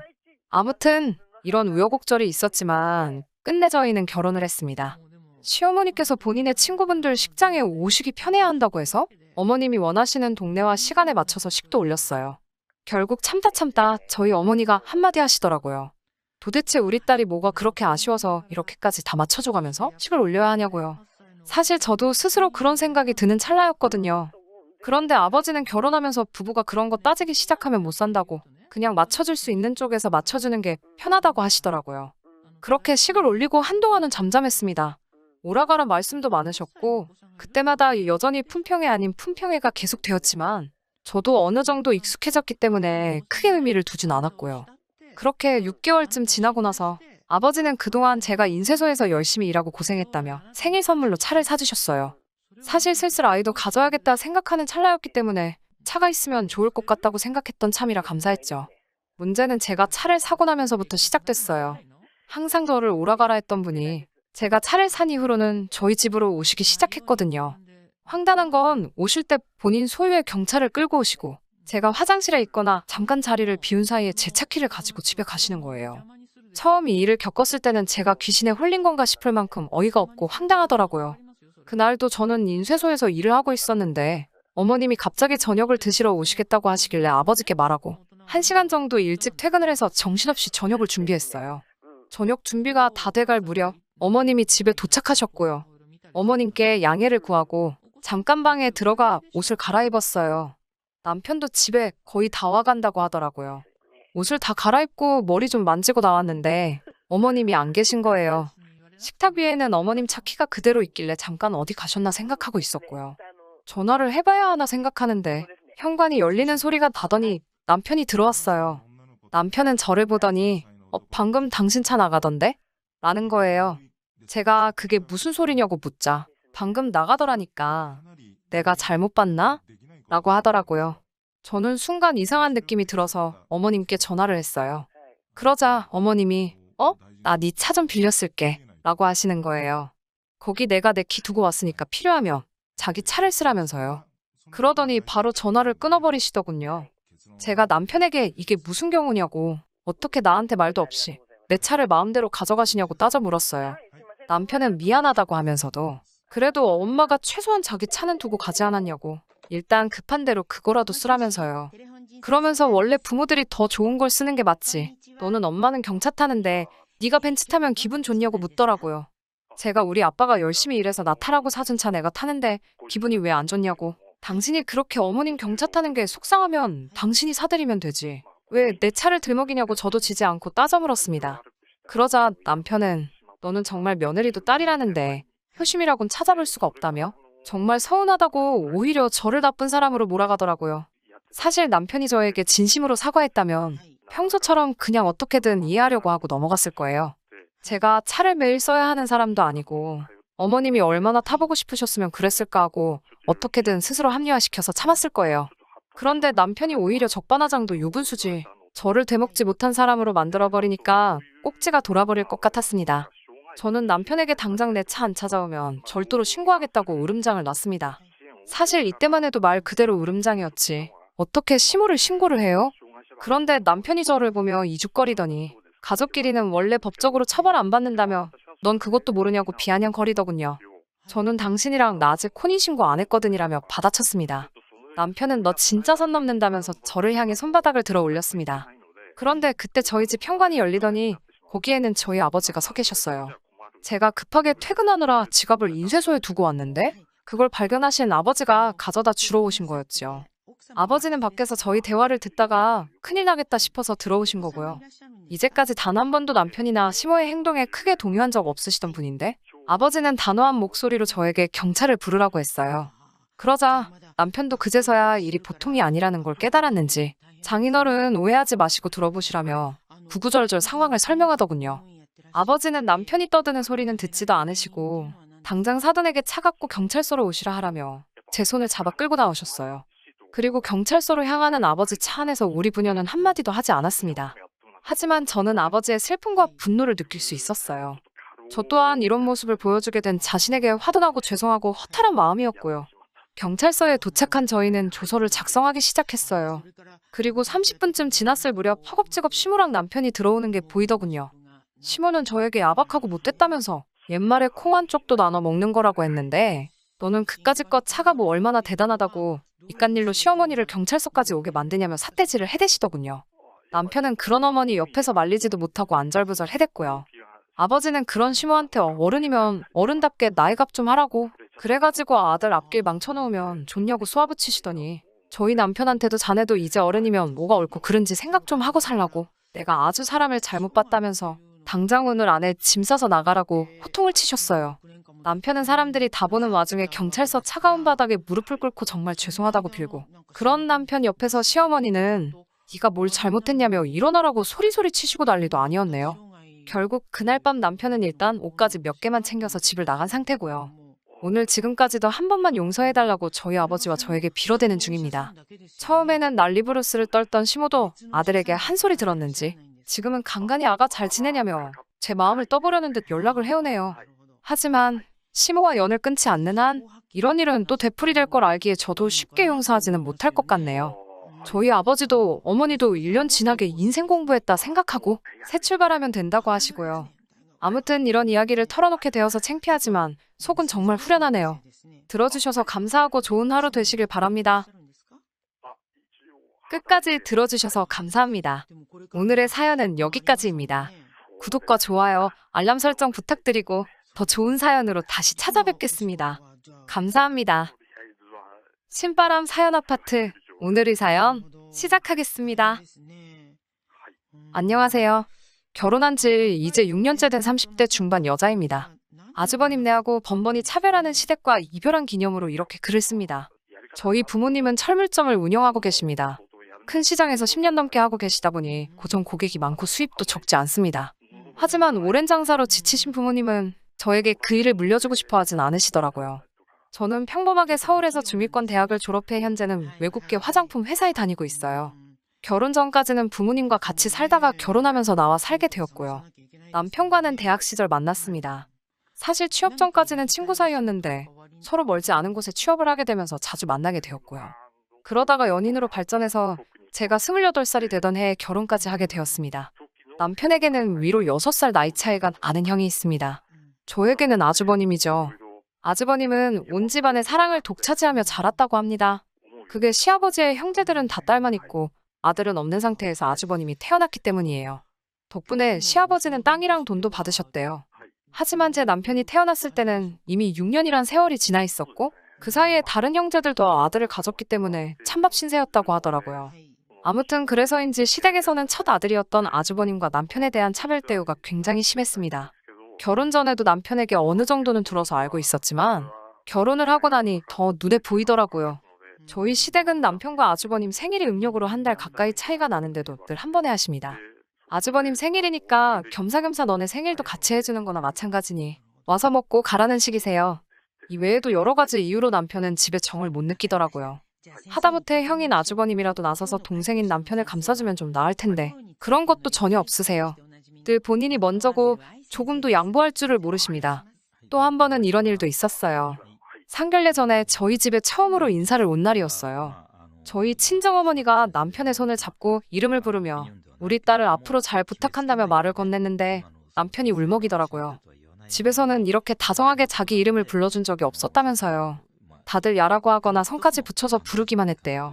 아무튼 이런 우여곡절이 있었지만 끝내 저희는 결혼을 했습니다. 시어머니께서 본인의 친구분들 식장에 오시기 편해야 한다고 해서 어머님이 원하시는 동네와 시간에 맞춰서 식도 올렸어요. 결국 참다 저희 어머니가 한마디 하시더라고요. 도대체 우리 딸이 뭐가 그렇게 아쉬워서 이렇게까지 다 맞춰줘가면서 식을 올려야 하냐고요. 사실 저도 스스로 그런 생각이 드는 찰나였거든요. 그런데 아버지는 결혼하면서 부부가 그런 거 따지기 시작하면 못 산다고 그냥 맞춰줄 수 있는 쪽에서 맞춰주는 게 편하다고 하시더라고요. 그렇게 식을 올리고 한동안은 잠잠했습니다. 오라가라 말씀도 많으셨고 그때마다 여전히 품평회 아닌 품평회가 계속되었지만 저도 어느 정도 익숙해졌기 때문에 크게 의미를 두진 않았고요. 그렇게 6개월쯤 지나고 나서 아버지는 그동안 제가 인쇄소에서 열심히 일하고 고생했다며 생일 선물로 차를 사주셨어요. 사실 슬슬 아이도 가져야겠다 생각하는 찰나였기 때문에 차가 있으면 좋을 것 같다고 생각했던 참이라 감사했죠. 문제는 제가 차를 사고 나면서부터 시작됐어요. 항상 저를 오라가라 했던 분이 제가 차를 산 이후로는 저희 집으로 오시기 시작했거든요. 황당한 건 오실 때 본인 소유의 경차를 끌고 오시고 제가 화장실에 있거나 잠깐 자리를 비운 사이에 제 차키를 가지고 집에 가시는 거예요. 처음 이 일을 겪었을 때는 제가 귀신에 홀린 건가 싶을 만큼 어이가 없고 황당하더라고요. 그날도 저는 인쇄소에서 일을 하고 있었는데 어머님이 갑자기 저녁을 드시러 오시겠다고 하시길래 아버지께 말하고 1시간 정도 일찍 퇴근을 해서 정신없이 저녁을 준비했어요. 저녁 준비가 다 돼갈 무렵 어머님이 집에 도착하셨고요. 어머님께 양해를 구하고 잠깐 방에 들어가 옷을 갈아입었어요. 남편도 집에 거의 다 와간다고 하더라고요. 옷을 다 갈아입고 머리 좀 만지고 나왔는데 어머님이 안 계신 거예요. 식탁 위에는 어머님 차키가 그대로 있길래 잠깐 어디 가셨나 생각하고 있었고요. 전화를 해봐야 하나 생각하는데 현관이 열리는 소리가 나더니 남편이 들어왔어요. 남편은 저를 보더니 방금 당신 차 나가던데? 라는 거예요. 제가 그게 무슨 소리냐고 묻자 방금 나가더라니까 내가 잘못 봤나? 라고 하더라고요. 저는 순간 이상한 느낌이 들어서 어머님께 전화를 했어요. 그러자 어머님이 나 네 차 좀 빌렸을게 라고 하시는 거예요. 거기 내가 내 키 두고 왔으니까 필요하면 자기 차를 쓰라면서요. 그러더니 바로 전화를 끊어버리시더군요. 제가 남편에게 이게 무슨 경우냐고 어떻게 나한테 말도 없이 내 차를 마음대로 가져가시냐고 따져 물었어요. 남편은 미안하다고 하면서도 그래도 엄마가 최소한 자기 차는 두고 가지 않았냐고 일단 급한 대로 그거라도 쓰라면서요. 그러면서 원래 부모들이 더 좋은 걸 쓰는 게 맞지. 너는 엄마는 경차 타는데 네가 벤츠 타면 기분 좋냐고 묻더라고요. 제가 우리 아빠가 열심히 일해서 나 타라고 사준 차 내가 타는데 기분이 왜 안 좋냐고. 당신이 그렇게 어머님 경차 타는 게 속상하면 당신이 사드리면 되지. 왜 내 차를 들먹이냐고 저도 지지 않고 따져 물었습니다. 그러자 남편은 너는 정말 며느리도 딸이라는데 효심이라곤 찾아볼 수가 없다며 정말 서운하다고 오히려 저를 나쁜 사람으로 몰아가더라고요. 사실 남편이 저에게 진심으로 사과했다면 평소처럼 그냥 어떻게든 이해하려고 하고 넘어갔을 거예요. 제가 차를 매일 써야 하는 사람도 아니고 어머님이 얼마나 타보고 싶으셨으면 그랬을까 하고 어떻게든 스스로 합리화시켜서 참았을 거예요. 그런데 남편이 오히려 적반하장도 유분수지. 저를 되먹지 못한 사람으로 만들어버리니까 꼭지가 돌아버릴 것 같았습니다. 저는 남편에게 당장 내 차 안 찾아오면 절도로 신고하겠다고 울음장을 놨습니다. 사실 이때만 해도 말 그대로 울음장이었지. 어떻게 시모를 신고를 해요? 그런데 남편이 저를 보며 이죽거리더니 가족끼리는 원래 법적으로 처벌 안 받는다며 넌 그것도 모르냐고 비아냥거리더군요. 저는 당신이랑 나 아직 혼인신고 안 했거든이라며 받아쳤습니다. 남편은 너 진짜 선 넘는다면서 저를 향해 손바닥을 들어 올렸습니다. 그런데 그때 저희 집 현관이 열리더니 거기에는 저희 아버지가 서 계셨어요. 제가 급하게 퇴근하느라 지갑을 인쇄소에 두고 왔는데 그걸 발견하신 아버지가 가져다 주러 오신 거였죠. 아버지는 밖에서 저희 대화를 듣다가 큰일 나겠다 싶어서 들어오신 거고요. 이제까지 단 한 번도 남편이나 시모의 행동에 크게 동요한 적 없으시던 분인데 아버지는 단호한 목소리로 저에게 경찰을 부르라고 했어요. 그러자 남편도 그제서야 일이 보통이 아니라는 걸 깨달았는지 장인어른 오해하지 마시고 들어보시라며 구구절절 상황을 설명하더군요. 아버지는 남편이 떠드는 소리는 듣지도 않으시고 당장 사돈에게 차 갖고 경찰서로 오시라 하라며 제 손을 잡아 끌고 나오셨어요. 그리고 경찰서로 향하는 아버지 차 안에서 우리 부녀는 한마디도 하지 않았습니다. 하지만 저는 아버지의 슬픔과 분노를 느낄 수 있었어요. 저 또한 이런 모습을 보여주게 된 자신에게 화도 죄송하고 허탈한 마음이었고요. 경찰서에 도착한 저희는 조서를 작성하기 시작했어요. 그리고 30분쯤 지났을 무렵 허겁지겁 시모랑 남편이 들어오는 게 보이더군요. 시모는 저에게 야박하고 못됐다면서 옛말에 콩 한 쪽도 나눠 먹는 거라고 했는데 너는 그까짓 차가 뭐 얼마나 대단하다고 이깟 일로 시어머니를 경찰서까지 오게 만드냐며 삿대질을 해대시더군요. 남편은 그런 어머니 옆에서 말리지도 못하고 안절부절 해댔고요. 아버지는 그런 시모한테 어른이면 어른답게 나이값 좀 하라고 그래가지고 아들 앞길 망쳐놓으면 좋냐고 쏘아붙이시더니 저희 남편한테도 자네도 이제 어른이면 뭐가 옳고 그른지 생각 좀 하고 살라고 내가 아주 사람을 잘못 봤다면서 당장 오늘 안에 짐 싸서 나가라고 호통을 치셨어요. 남편은 사람들이 다 보는 와중에 경찰서 차가운 바닥에 무릎을 꿇고 정말 죄송하다고 빌고 그런 남편 옆에서 시어머니는 네가 뭘 잘못했냐며 일어나라고 소리소리 치시고 난리도 아니었네요. 결국 그날 밤 남편은 일단 옷까지 몇 개만 챙겨서 집을 나간 상태고요. 오늘 지금까지도 한 번만 용서해달라고 저희 아버지와 저에게 빌어대는 중입니다. 처음에는 난리부르스를 떨던 시모도 아들에게 한 소리 들었는지 지금은 간간히 아가 잘 지내냐며 제 마음을 떠보려는 듯 연락을 해오네요. 하지만 시모와 연을 끊지 않는 한 이런 일은 또 되풀이될 걸 알기에 저도 쉽게 용서하지는 못할 것 같네요. 저희 아버지도 어머니도 1년 지나게 인생 공부했다 생각하고 새 출발하면 된다고 하시고요. 아무튼 이런 이야기를 털어놓게 되어서 창피하지만 속은 정말 후련하네요. 들어주셔서 감사하고 좋은 하루 되시길 바랍니다. 끝까지 들어주셔서 감사합니다. 오늘의 사연은 여기까지입니다. 구독과 좋아요, 알람 설정 부탁드리고 더 좋은 사연으로 다시 찾아뵙겠습니다. 감사합니다. 신바람 사연 아파트 오늘의 사연 시작하겠습니다. 안녕하세요. 결혼한 지 이제 6년째 된 30대 중반 여자입니다. 아주버님네하고 번번이 차별하는 시댁과 이별한 기념으로 이렇게 글을 씁니다. 저희 부모님은 철물점을 운영하고 계십니다. 큰 시장에서 10년 넘게 하고 계시다 보니 고정 고객이 많고 수입도 적지 않습니다. 하지만 오랜 장사로 지치신 부모님은 저에게 그 일을 물려주고 싶어 하진 않으시더라고요. 저는 평범하게 서울에서 중위권 대학을 졸업해 현재는 외국계 화장품 회사에 다니고 있어요. 결혼 전까지는 부모님과 같이 살다가 결혼하면서 나와 살게 되었고요. 남편과는 대학 시절 만났습니다. 사실 취업 전까지는 친구 사이였는데 서로 멀지 않은 곳에 취업을 하게 되면서 자주 만나게 되었고요. 그러다가 연인으로 발전해서 제가 28살이 되던 해에 결혼까지 하게 되었습니다. 남편에게는 위로 6살 나이 차이가 나는 형이 있습니다. 저에게는 아주버님이죠. 아주버님은 온 집안의 사랑을 독차지하며 자랐다고 합니다. 그게 시아버지의 형제들은 다 딸만 있고 아들은 없는 상태에서 아주버님이 태어났기 때문이에요. 덕분에 시아버지는 땅이랑 돈도 받으셨대요. 하지만 제 남편이 태어났을 때는 이미 6년이란 세월이 지나 있었고 그 사이에 다른 형제들도 아들을 가졌기 때문에 찬밥 신세였다고 하더라고요. 아무튼 그래서인지 시댁에서는 첫 아들이었던 아주버님과 남편에 대한 차별 대우가 굉장히 심했습니다. 결혼 전에도 남편에게 어느 정도는 들어서 알고 있었지만 결혼을 하고 나니 더 눈에 보이더라고요. 저희 시댁은 남편과 아주버님 생일이 음력으로 한 달 가까이 차이가 나는데도 늘 한 번에 하십니다. 아주버님 생일이니까 겸사겸사 너네 생일도 같이 해주는 거나 마찬가지니 와서 먹고 가라는 식이세요. 이 외에도 여러 가지 이유로 남편은 집에 정을 못 느끼더라고요. 하다못해 형인 아주버님이라도 나서서 동생인 남편을 감싸주면 좀 나을 텐데 그런 것도 전혀 없으세요. 늘 본인이 먼저고 조금도 양보할 줄을 모르십니다. 또 한 번은 이런 일도 있었어요. 상견례 전에 저희 집에 처음으로 인사를 온 날이었어요. 저희 친정어머니가 남편의 손을 잡고 이름을 부르며 우리 딸을 앞으로 잘 부탁한다며 말을 건넸는데 남편이 울먹이더라고요. 집에서는 이렇게 다정하게 자기 이름을 불러준 적이 없었다면서요. 다들 야라고 하거나 성까지 붙여서 부르기만 했대요.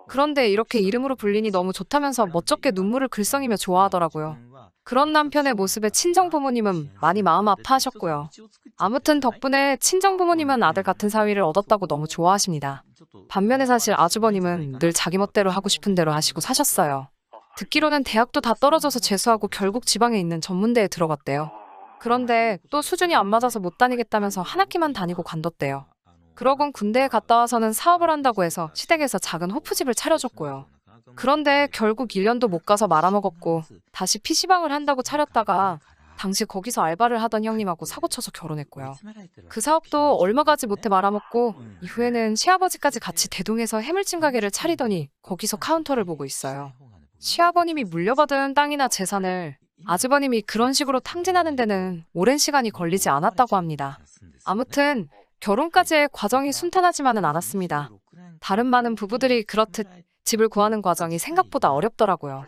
그런데 이렇게 이름으로 불리니 너무 좋다면서 멋쩍게 눈물을 글썽이며 좋아하더라고요. 그런 남편의 모습에 친정부모님은 많이 마음 아파하셨고요. 아무튼 덕분에 친정부모님은 아들 같은 사위를 얻었다고 너무 좋아하십니다. 반면에 사실 아주버님은 늘 자기 멋대로 하고 싶은 대로 하시고 사셨어요. 듣기로는 대학도 다 떨어져서 재수하고 결국 지방에 있는 전문대에 들어갔대요. 그런데 또 수준이 안 맞아서 못 다니겠다면서 한 학기만 다니고 관뒀대요. 그러곤 군대에 갔다 와서는 사업을 한다고 해서 시댁에서 작은 호프집을 차려줬고요. 그런데 결국 1년도 못 가서 말아먹었고 다시 PC방을 한다고 차렸다가 당시 거기서 알바를 하던 형님하고 사고쳐서 결혼했고요. 그 사업도 얼마 가지 못해 말아먹고 이후에는 시아버지까지 같이 대동해서 해물찜 가게를 차리더니 거기서 카운터를 보고 있어요. 시아버님이 물려받은 땅이나 재산을 아주버님이 그런 식으로 탕진하는 데는 오랜 시간이 걸리지 않았다고 합니다. 아무튼 결혼까지의 과정이 순탄하지만은 않았습니다. 다른 많은 부부들이 그렇듯 집을 구하는 과정이 생각보다 어렵더라고요.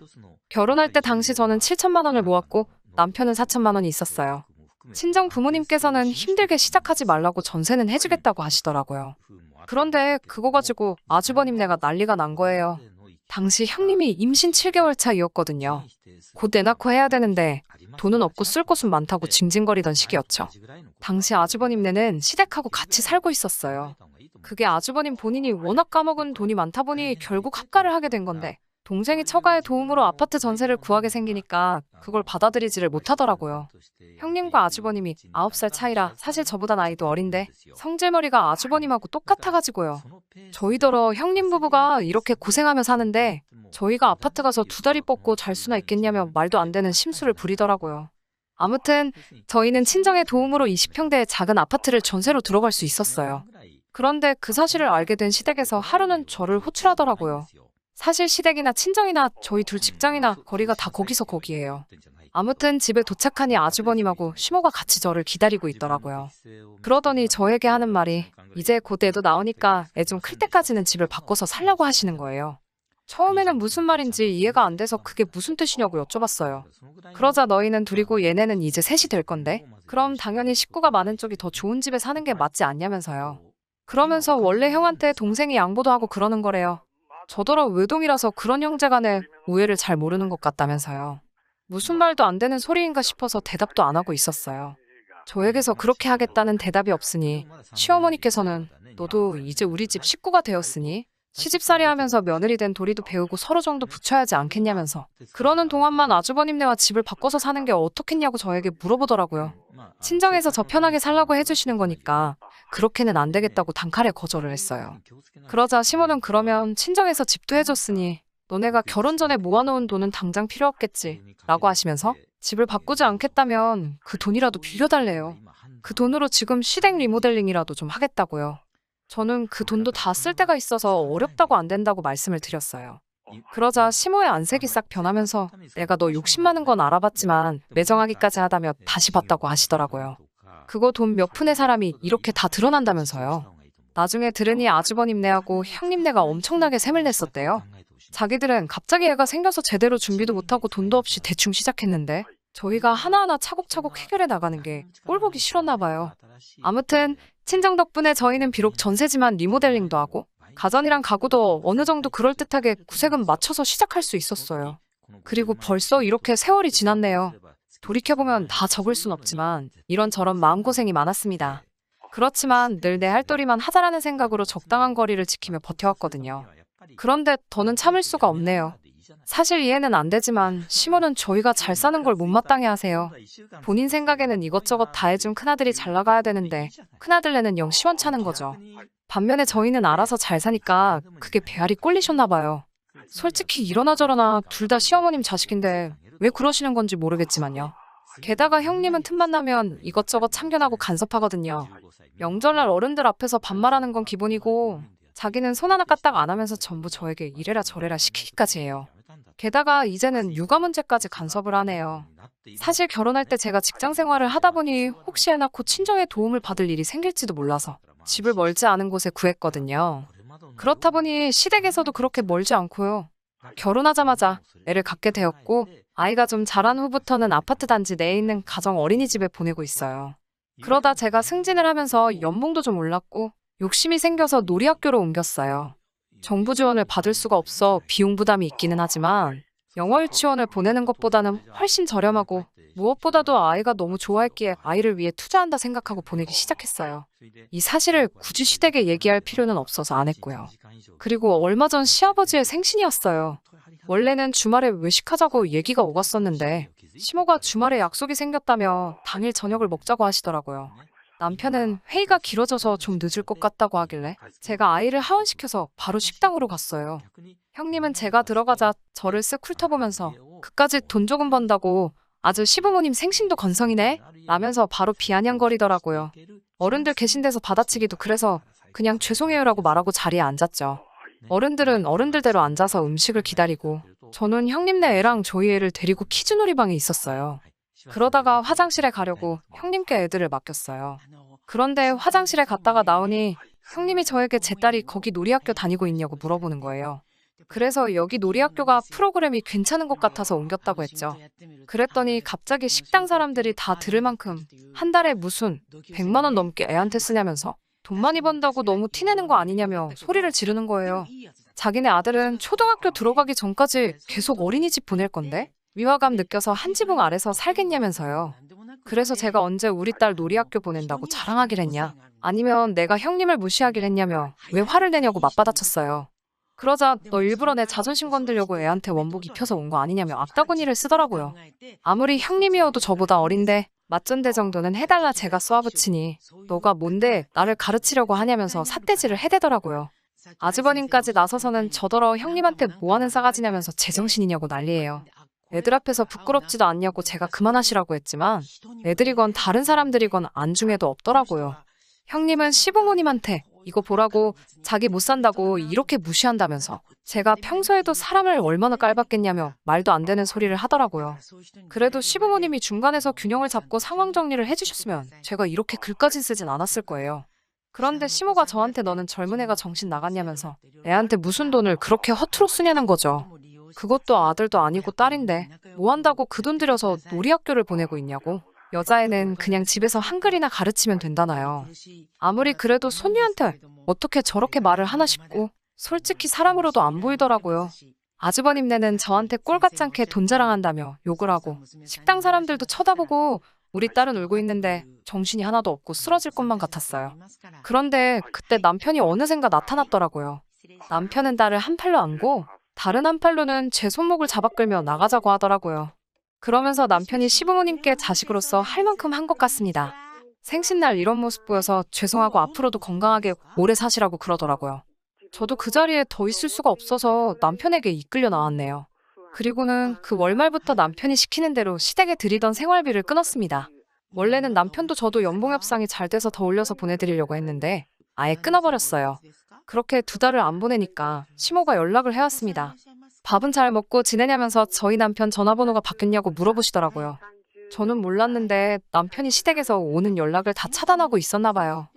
결혼할 때 당시 저는 7천만 원을 모았고 남편은 4천만 원이 있었어요. 친정 부모님께서는 힘들게 시작하지 말라고 전세는 해주겠다고 하시더라고요. 그런데 그거 가지고 아주버님네가 난리가 난 거예요. 당시 형님이 임신 7개월 차이었거든요. 곧 애 낳고 해야 되는데 돈은 없고 쓸 곳은 많다고 징징거리던 시기였죠. 당시 아주버님네는 시댁하고 같이 살고 있었어요. 그게 아주버님 본인이 워낙 까먹은 돈이 많다 보니 결국 합가를 하게 된 건데 동생이 처가의 도움으로 아파트 전세를 구하게 생기니까 그걸 받아들이지를 못하더라고요. 형님과 아주버님이 9살 차이라 사실 저보다 나이도 어린데 성질머리가 아주버님하고 똑같아가지고요. 저희더러 형님 부부가 이렇게 고생하며 사는데 저희가 아파트 가서 2다리 뻗고 잘 수나 있겠냐며 말도 안 되는 심술을 부리더라고요. 아무튼 저희는 친정의 도움으로 20평대의 작은 아파트를 전세로 들어갈 수 있었어요. 그런데 그 사실을 알게 된 시댁에서 하루는 저를 호출하더라고요. 사실 시댁이나 친정이나 저희 둘 직장이나 거리가 다 거기서 거기예요. 아무튼 집에 도착하니 아주버님하고 시모가 같이 저를 기다리고 있더라고요. 그러더니 저에게 하는 말이 이제 곧 애도 나오니까 애 좀 클 때까지는 집을 바꿔서 살려고 하시는 거예요. 처음에는 무슨 말인지 이해가 안 돼서 그게 무슨 뜻이냐고 여쭤봤어요. 그러자 너희는 둘이고 얘네는 이제 셋이 될 건데 그럼 당연히 식구가 많은 쪽이 더 좋은 집에 사는 게 맞지 않냐면서요. 그러면서 원래 형한테 동생이 양보도 하고 그러는 거래요. 저더러 외동이라서 그런 형제간의 우애를 잘 모르는 것 같다면서요. 무슨 말도 안 되는 소리인가 싶어서 대답도 안 하고 있었어요. 저에게서 그렇게 하겠다는 대답이 없으니 시어머니께서는 너도 이제 우리 집 식구가 되었으니 시집살이 하면서 며느리 된 도리도 배우고 서로 정도 붙여야지 않겠냐면서 그러는 동안만 아주버님네와 집을 바꿔서 사는 게 어떻겠냐고 저에게 물어보더라고요. 친정에서 저 편하게 살라고 해주시는 거니까 그렇게는 안 되겠다고 단칼에 거절을 했어요. 그러자 시모는 그러면 친정에서 집도 해줬으니 너네가 결혼 전에 모아놓은 돈은 당장 필요 없겠지 라고 하시면서 집을 바꾸지 않겠다면 그 돈이라도 빌려달래요. 그 돈으로 지금 시댁 리모델링이라도 좀 하겠다고요. 저는 그 돈도 다 쓸 때가 있어서 어렵다고 안 된다고 말씀을 드렸어요. 그러자 시모의 안색이 싹 변하면서 내가 너 욕심 많은 건 알아봤지만 매정하기까지 하다며 다시 봤다고 하시더라고요. 그거 돈 몇 푼의 사람이 이렇게 다 드러난다면서요. 나중에 들으니 아주버님네하고 형님네가 엄청나게 셈을 냈었대요. 자기들은 갑자기 애가 생겨서 제대로 준비도 못하고 돈도 없이 대충 시작했는데 저희가 하나하나 차곡차곡 해결해 나가는 게 꼴보기 싫었나 봐요. 아무튼 친정 덕분에 저희는 비록 전세지만 리모델링도 하고 가전이랑 가구도 어느 정도 그럴듯하게 구색은 맞춰서 시작할 수 있었어요. 그리고 벌써 이렇게 세월이 지났네요. 돌이켜보면 다 적을 순 없지만 이런저런 마음고생이 많았습니다. 그렇지만 늘 내 할 도리만 하자라는 생각으로 적당한 거리를 지키며 버텨왔거든요. 그런데 더는 참을 수가 없네요. 사실 이해는 안 되지만 시모는 저희가 잘 사는 걸 못마땅해 하세요. 본인 생각에는 이것저것 다 해준 큰아들이 잘 나가야 되는데 큰아들네는 영 시원찮은 거죠. 반면에 저희는 알아서 잘 사니까 그게 배알이 꼴리셨나 봐요. 솔직히 이러나 저러나 둘 다 시어머님 자식인데 왜 그러시는 건지 모르겠지만요. 게다가 형님은 틈만 나면 이것저것 참견하고 간섭하거든요. 명절날 어른들 앞에서 반말하는 건 기본이고 자기는 손 하나 까딱 안 하면서 전부 저에게 이래라 저래라 시키기까지 해요. 게다가 이제는 육아 문제까지 간섭을 하네요. 사실 결혼할 때 제가 직장 생활을 하다 보니 혹시 해나 곧 친정의 도움을 받을 일이 생길지도 몰라서 집을 멀지 않은 곳에 구했거든요. 그렇다 보니 시댁에서도 그렇게 멀지 않고요. 결혼하자마자 애를 갖게 되었고 아이가 좀 자란 후부터는 아파트 단지 내에 있는 가정 어린이집에 보내고 있어요. 그러다 제가 승진을 하면서 연봉도 좀 올랐고 욕심이 생겨서 놀이학교로 옮겼어요. 정부 지원을 받을 수가 없어 비용 부담이 있기는 하지만 영어 유치원을 보내는 것보다는 훨씬 저렴하고 무엇보다도 아이가 너무 좋아했기에 아이를 위해 투자한다 생각하고 보내기 시작했어요. 이 사실을 굳이 시댁에 얘기할 필요는 없어서 안 했고요. 그리고 얼마 전 시아버지의 생신이었어요. 원래는 주말에 외식하자고 얘기가 오갔었는데 시모가 주말에 약속이 생겼다며 당일 저녁을 먹자고 하시더라고요. 남편은 회의가 길어져서 좀 늦을 것 같다고 하길래 제가 아이를 하원시켜서 바로 식당으로 갔어요. 형님은 제가 들어가자 저를 쓱 훑어보면서 그까짓 돈 조금 번다고 아주 시부모님 생신도 건성이네? 라면서 바로 비아냥거리더라고요. 어른들 계신 데서 받아치기도 그래서 그냥 죄송해요라고 말하고 자리에 앉았죠. 어른들은 어른들대로 앉아서 음식을 기다리고 저는 형님네 애랑 저희 애를 데리고 키즈놀이방에 있었어요. 그러다가 화장실에 가려고 형님께 애들을 맡겼어요. 그런데 화장실에 갔다가 나오니 형님이 저에게 제 딸이 거기 놀이학교 다니고 있냐고 물어보는 거예요. 그래서 여기 놀이학교가 프로그램이 괜찮은 것 같아서 옮겼다고 했죠. 그랬더니 갑자기 식당 사람들이 다 들을 만큼 한 달에 무슨 100만 원 넘게 애한테 쓰냐면서 돈 많이 번다고 너무 티내는 거 아니냐며 소리를 지르는 거예요. 자기네 아들은 초등학교 들어가기 전까지 계속 어린이집 보낼 건데 위화감 느껴서 한 지붕 아래서 살겠냐면서요. 그래서 제가 언제 우리 딸 놀이학교 보낸다고 자랑하길 했냐, 아니면 내가 형님을 무시하길 했냐며 왜 화를 내냐고 맞받아쳤어요. 그러자 너 일부러 내 자존심 건들려고 애한테 원복 입혀서 온 거 아니냐며 악다구니를 쓰더라고요. 아무리 형님이어도 저보다 어린데 맞전대 정도는 해달라 제가 쏘아붙이니 너가 뭔데 나를 가르치려고 하냐면서 삿대질을 해대더라고요. 아주버님까지 나서서는 저더러 형님한테 뭐하는 싸가지냐면서 제정신이냐고 난리예요. 애들 앞에서 부끄럽지도 않냐고 제가 그만하시라고 했지만 애들이건 다른 사람들이건 안중에도 없더라고요. 형님은 시부모님한테 이거 보라고 자기 못 산다고 이렇게 무시한다면서 제가 평소에도 사람을 얼마나 깔봤겠냐며 말도 안 되는 소리를 하더라고요. 그래도 시부모님이 중간에서 균형을 잡고 상황 정리를 해주셨으면 제가 이렇게 글까지 쓰진 않았을 거예요. 그런데 시모가 저한테 너는 젊은 애가 정신 나갔냐면서 애한테 무슨 돈을 그렇게 허투루 쓰냐는 거죠. 그것도 아들도 아니고 딸인데 뭐 한다고 그 돈 들여서 놀이학교를 보내고 있냐고. 여자애는 그냥 집에서 한글이나 가르치면 된다나요. 아무리 그래도 손녀한테 어떻게 저렇게 말을 하나 싶고 솔직히 사람으로도 안 보이더라고요. 아주버님네는 저한테 꼴같지 않게 돈 자랑한다며 욕을 하고 식당 사람들도 쳐다보고 우리 딸은 울고 있는데 정신이 하나도 없고 쓰러질 것만 같았어요. 그런데 그때 남편이 어느샌가 나타났더라고요. 남편은 딸을 한 팔로 안고 다른 한 팔로는 제 손목을 잡아 끌며 나가자고 하더라고요. 그러면서 남편이 시부모님께 자식으로서 할 만큼 한 것 같습니다. 생신날 이런 모습 보여서 죄송하고 앞으로도 건강하게 오래 사시라고 그러더라고요. 저도 그 자리에 더 있을 수가 없어서 남편에게 이끌려 나왔네요. 그리고는 그 월말부터 남편이 시키는 대로 시댁에 드리던 생활비를 끊었습니다. 원래는 남편도 저도 연봉 협상이 잘 돼서 더 올려서 보내드리려고 했는데 아예 끊어버렸어요. 그렇게 2달을 안 보내니까 시모가 연락을 해왔습니다. 밥은 잘 먹고 지내냐면서 저희 남편 전화번호가 바뀌었냐고 물어보시더라고요. 저는 몰랐는데 남편이 시댁에서 오는 연락을 다 차단하고 있었나 봐요.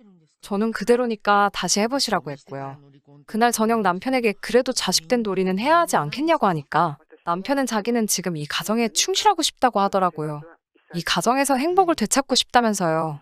저는 그대로니까 다시 해보시라고 했고요. 그날 저녁 남편에게 그래도 자식된 도리는 해야 하지 않겠냐고 하니까 남편은 자기는 지금 이 가정에 충실하고 싶다고 하더라고요. 이 가정에서 행복을 되찾고 싶다면서요.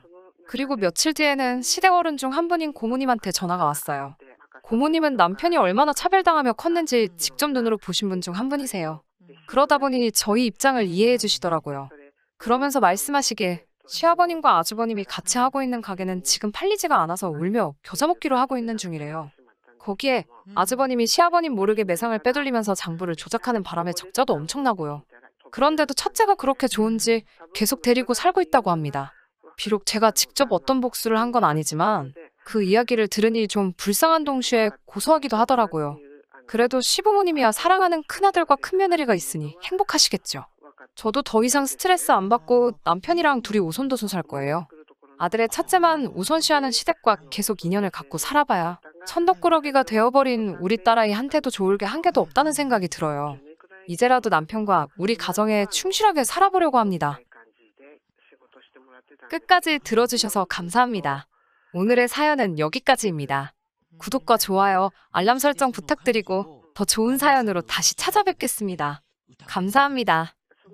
그리고 며칠 뒤에는 시댁 어른 중 한 분인 고모님한테 전화가 왔어요. 고모님은 남편이 얼마나 차별당하며 컸는지 직접 눈으로 보신 분 중 한 분이세요. 그러다 보니 저희 입장을 이해해 주시더라고요. 그러면서 말씀하시길 시아버님과 아주버님이 같이 하고 있는 가게는 지금 팔리지가 않아서 울며 겨자 먹기로 하고 있는 중이래요. 거기에 아주버님이 시아버님 모르게 매상을 빼돌리면서 장부를 조작하는 바람에 적자도 엄청나고요. 그런데도 첫째가 그렇게 좋은지 계속 데리고 살고 있다고 합니다. 비록 제가 직접 어떤 복수를 한 건 아니지만 그 이야기를 들으니 좀 불쌍한 동시에 고소하기도 하더라고요. 그래도 시부모님이야 사랑하는 큰아들과 큰며느리가 있으니 행복하시겠죠. 저도 더 이상 스트레스 안 받고 남편이랑 둘이 오손도손 살 거예요. 아들의 첫째만 우선 씨하는 시댁과 계속 인연을 갖고 살아봐야 천덕꾸러기가 되어버린 우리 딸아이한테도 좋을 게 한 개도 없다는 생각이 들어요. 이제라도 남편과 우리 가정에 충실하게 살아보려고 합니다. 끝까지 들어주셔서 감사합니다. 오늘의 사연은 여기까지입니다. 구독과 좋아요, 알람 설정 부탁드리고 더 좋은 사연으로 다시 찾아뵙겠습니다. 감사합니다.